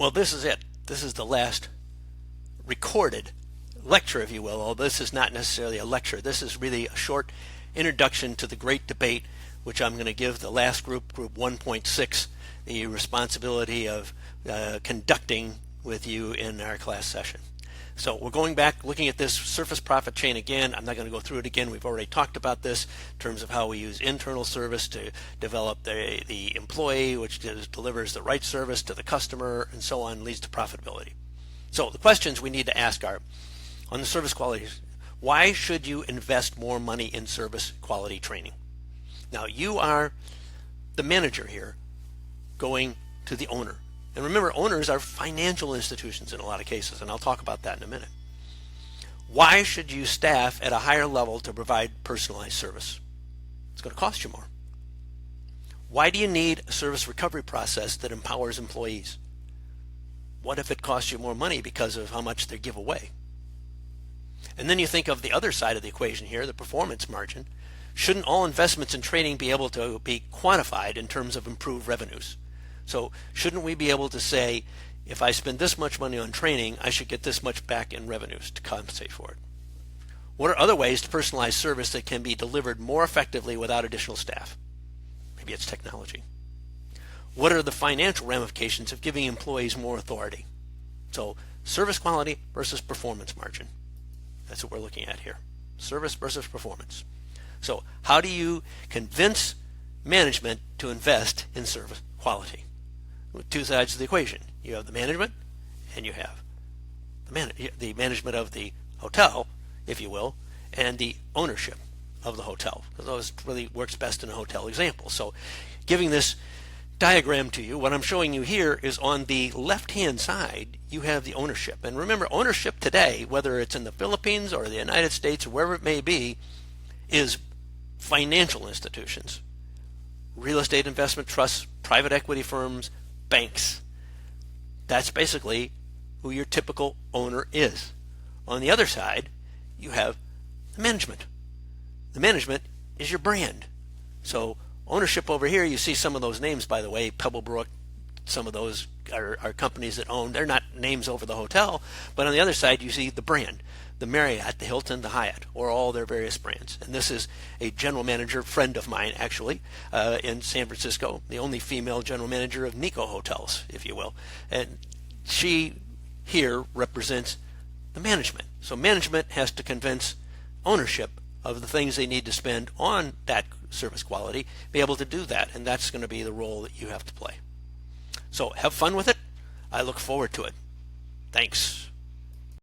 Well, this is it. This is the last recorded lecture, if you will, although this is not necessarily a lecture. This is really a short introduction to the great debate, which I'm going to give the last group, group 1.6, the responsibility of conducting with you in our class session. So we're going back, looking at this surface profit chain again. I'm not going to go through it again. We've already talked about this in terms of how we use internal service to develop the employee, which delivers the right service to the customer, and so on, leads to profitability. So the questions we need to ask are, on the service quality, why should you invest more money in service quality training? Now, you are the manager here going to the owner. And remember, owners are financial institutions in a lot of cases, and I'll talk about that in a minute. Why should you staff at a higher level to provide personalized service? It's going to cost you more. Why do you need a service recovery process that empowers employees? What if it costs you more money because of how much they give away? And then you think of the other side of the equation here, the performance margin. Shouldn't all investments in training be able to be quantified in terms of improved revenues? So shouldn't we be able to say, if I spend this much money on training, I should get this much back in revenues to compensate for it? What are other ways to personalize service that can be delivered more effectively without additional staff? Maybe it's technology. What are the financial ramifications of giving employees more authority? So service quality versus performance margin. That's what we're looking at here. Service versus performance. So how do you convince management to invest in service quality? With two sides of the equation. You have the management, and you have the management of the hotel, if you will, and the ownership of the hotel. Because those really works best in a hotel example. So giving this diagram to you, what I'm showing you here is on the left-hand side, you have the ownership. And remember, ownership today, whether it's in the Philippines or the United States or wherever it may be, is financial institutions. Real estate investment trusts, private equity firms, banks. That's basically who your typical owner is. On the other side, you have the management. The management is your brand. So ownership over here, you see some of those names, by the way, Pebblebrook, some of those are companies that own, they're not names over the hotel, but on the other side you see the brand, the Marriott, the Hilton, the Hyatt, or all their various brands. And this is a general manager, friend of mine actually, in San Francisco, the only female general manager of Nikko Hotels, if you will. And she here represents the management. So management has to convince ownership of the things they need to spend on that service quality, be able to do that, and that's going to be the role that you have to play. So have fun with it. I look forward to it. Thanks.